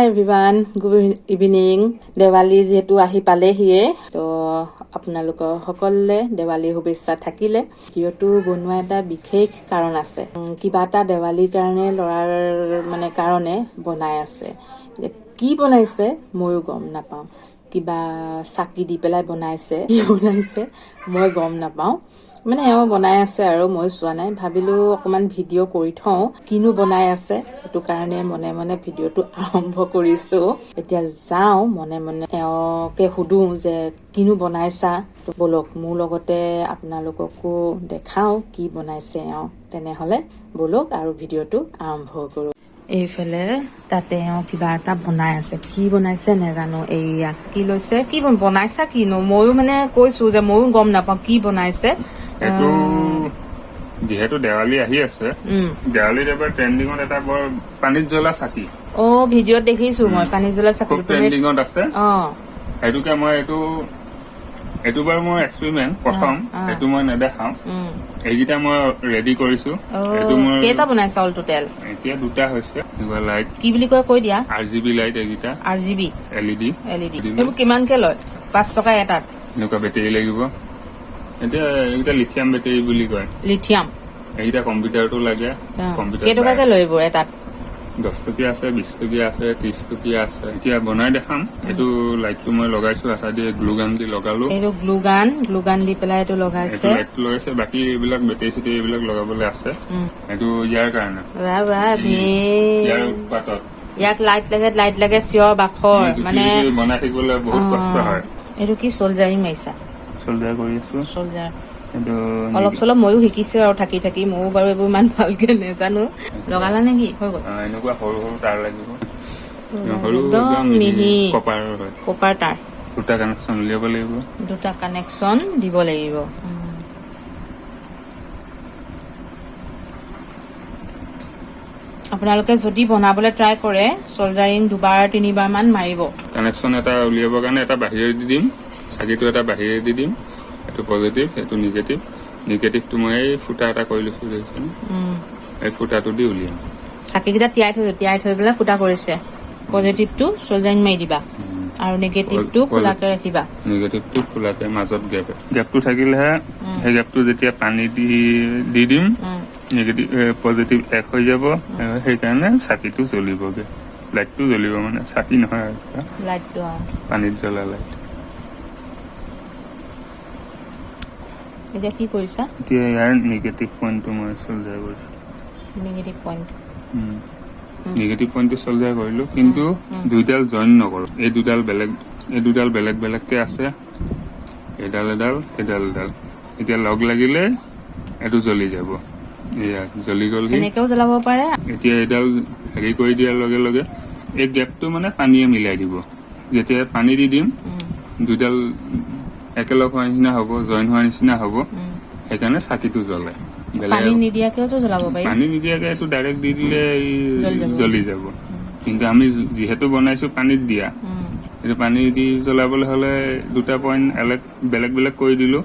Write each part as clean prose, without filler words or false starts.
everyone, good evening. Diwali যেহেতু আহি পালেহিয়ে তো আপোনালোকৰ সকলোলে দেৱালী শুভেচ্ছা থাকিলে ভিডিওটো বনোৱা এটা বিশেষ কাৰণ আছে কিবা এটা দেৱালীৰ কাৰণে লৰাৰ মানে কাৰণে বনাই আছে কি বনাইছে ময়ো গম নাপাওঁ কিবা চাকি দি পেলাই বনাইছে কি বনাইছে মই গম নাপাওঁ মানে এও বনাই আছে আৰু মই চোৱা নাই ভাবিলো অকমান ভিডিও কৰি থওঁ কিনো বনাই আছে এটো কাৰণে মনে মনে ভিডিওটো আৰম্ভ কৰিছো এতিয়া যাও মনে মনে এওকে হুদু যে কিনো বনাইছা তো বলক মোৰ লগতে আপোনালোককো দেখাও কি বনাইছে এও তেনেহলে বলক আৰু ভিডিওটো আৰম্ভ কৰো এইফালে তাতে কিবা এটা বনাই আছে কি বনাইছে নেজানো এইয়া কি লৈছে কি বনাইছা কিনো ময়ো মানে কৈছো যে ময়ো গম নাপাওঁ কি বনাইছে এটো যেহেতু দেৱালী আহি আছে দেৱালীৰ এবাৰ ট্ৰেন্ডিঙত এটা বৰ পানীত জ্বলা চাকি ও ভিডিঅ দেখিছো মই পানীত জ্বলা চাকি ট্ৰেন্ডিঙত আছে এটোকে মই এটো বাৰ মই এক্সপেৰিমেন্ট প্ৰথম এটো মই নেদেখাও এইগিটা মই ৰেডি কৰিছো এটো মই কেটা বনাইছা অল টোটাল এতিয়া দুটা হৈছে এবাৰ লাইট কি বুলি কৈ দিয়া RGB লাইট এইগিটা RGB LED এবোৰ কিমান কে লয় 5 টকা এটাত এনেকুৱা বেটাৰী লাগিব এটা এইটা লিথিয়াম বেটাৰী বুলি কয় লিথিয়াম এইটা কম্পিউটাৰটো লাগে কম্পিউটাৰ কেটকাকে লৈ এইবোৰ এটাত 10 টকীয়া আছে 20 টকীয়া আছে 30 টকীয়া আছে এতিয়া বনাই দেখাম এটো লাইটটো মই লগাইছো আঠা দিয়ে গ্লু গান দি লগালো এটো গ্লু গান দি পেলাই এটো লগাইছে লাইট লগাইছে বাকি এইবিলাক বেটাৰী সিটি এইবিলাক লগাবলৈ আছে এটো ইয়াৰ কাৰণে ইয়াৰ উৎপাদত ইয়াক লাইট লাগে সিও বাখৰ মানে বনাই থাকিবলৈ বহুত কষ্ট হয় এটো কি সোলজাৰিং মাইছা সোলজাৰ কৰি আছো সোলজাৰ অলপ চলপ ময়ো শিকিছো আৰু থাকি ময়ো বাৰু এইবোৰ ইমান ভালকে নেজানো লগালা নেকি হৈ গ'ল এনেকুৱা সৰু সৰু তাৰ লাগিব সৰু একদম মিহি কপাৰ তার দুটা কানেকশন উলিয়াব লাগিব দুটা কানেকশন দিব লাগিব আপোনালোকে যদি বনাবলৈ ট্ৰাই কৰে সোলজাৰিং দুবাৰ তিনিবাৰ মান মাৰিব কানেকশন এটা উলিয়াব কাৰণে এটা বাহিৰে দি দিম চাকিটো এটা বাহিৰে দি দিম এটো পজিটিভ এটো নিগেটিভটো মই ফুটা এটা কৰি লৈছো দেখিছেন এই ফুটাটো দি উলিয়াম চাকিটা তিয়াই থৈ পেলাই ফুটা কৰিছে পজিটিভটো সোলজাৰিং মাৰি দিবা আৰু নিগেটিভটো খোলাকে ৰাখিবা নিগেটিভটো খোলাকে মাজত গেপটো থাকিলেহে সেই গেপটো যেতিয়া পানী দি দিম নিগেটিভ পজিটিভ এক হৈ যাব সেই কাৰণে চাকিটো জ্বলিবগে লাইটটো জ্বলিব মানে চাকি নহয় লাইটটো পানীত জ্বলা লাইট এতিয়া কি কৰিছা এতিয়া ইয়াৰ নিগেটিভ পইণ্টটো মই সোলজাৰ কৰিছো নিগেটিভ পইণ্টটো সোলজাৰ কৰিলো কিন্তু দুইডাল জইন নকৰো এই দুডাল বেলেগকে আছে এডাল এতিয়া লগ লাগিলে এটো জ্বলি যাব এয়া জ্বলি গ'ল এনেকেও জ্বলাব পাৰে এতিয়া এডাল হেৰি কৰি দিয়াৰ লগে লগে এই গেপটো মানে পানীয়ে মিলাই দিব যেতিয়া পানী দি দিম দুইডাল একেলগ হোৱাৰ নিচিনা হ'ব জইন হোৱাৰ নিচিনা হ'ব সেইকাৰণে চাকিটো জ্বলে পানী নিদিয়াকেও জ্বলাব পাৰি পানী নিদিয়াকে এইটো ডাইৰেক্ট দি দিলে জ্বলি যাব কিন্তু আমি যেহেতু বনাইছো পানীত দিয়া এইটো পানী দি জ্বলাবলৈ হলে দুটা পইণ্ট বেলেগ কৰি দিলো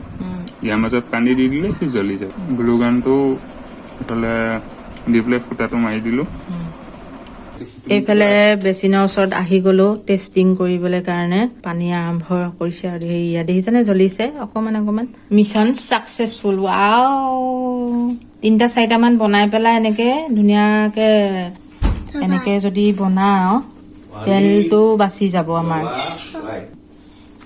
ইয়াৰ মাজত পানী দি দিলে সি জ্বলি যাব গ্লু গানটো এইফালে দি পেলাই ফুটাটো মাৰি দিলো এইফালে বেচিনৰ ওচৰত আহি গলো টেষ্টিং কৰিবলৈ কাৰণে পানী আৰম্ভ কৰিছে আৰু ইয়াত দেখিছানে জ্বলিছে অকমান মিছন সাকসেসফুল ৱাও 3-4টা মান বনাই পেলাই এনেকে ধুনীয়াকে এনেকে যদি বনাও তেলটো বাচি যাব আমাৰ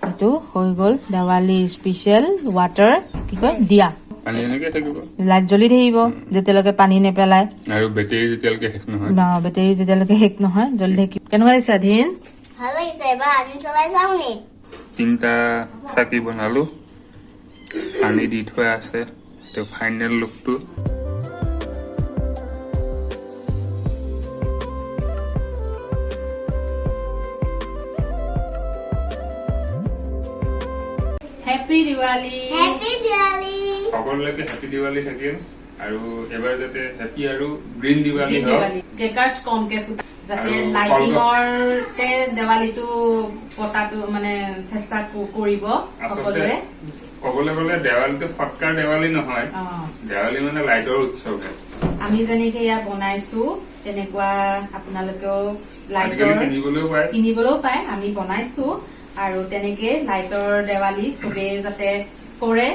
এইটো হৈ গ'ল দেৱালী স্পেচিয়েল ৱাটাৰ কি কয় দিয়া পানী এনেকে থাকিব লাইট জ্বলি থাকিব যেতিয়ালৈকে পানী নেপেলাই আৰু বেটাৰী যেতিয়ালৈকে শেষ নহয় জ্বলি থাকিব কেনেকুৱা লাগিছে ধীন ভাল লাগিছে এবাৰ আমি চলাই চাওঁ নি 3টা চাকি বনালো পানী দি থোৱা আছে তো ফাইনেল লুকটো হ্যাপি দিৱালী সকলোকে হ্যাপি দিৱালী থাকিল আৰু এবাৰ যাতে হ্যাপি আৰু গ্ৰীণ দিৱালী হয় কেকাৰ্স কমকে ফুটা যাতে লাইটিংৰতে দেৱালীটো পতাটো মানে চেষ্টা কৰিব সকলোৱে ক'বলৈ গ'লে দেৱালীটো ফটকাৰ দেৱালী নহয় দেৱালী মানে লাইটৰ উৎসৱ আমি যেনেকে ইয়া বনাইছো তেনেকুৱা আপোনালোকেও আজিকালি লাইটৰ কিনিবলৈও পায় আমি বনাইছো আৰু তেনেকে লাইটৰ দেৱালী চবেই যাতে কৰে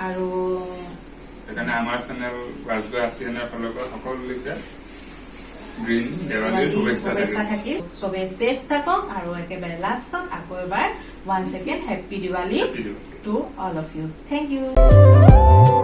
আৰু সেইকাৰণে আমাৰ চেনেল ৰাজগড় আছিয়ানৰ ফালৰ পৰা সকলোকে গ্ৰীণ দেৱালীৰ শুভেচ্ছা থাকিল চবে চেফ থাকক আৰু একেবাৰে লাষ্টত আকৌ এবাৰ one second happy Diwali to all of you thank U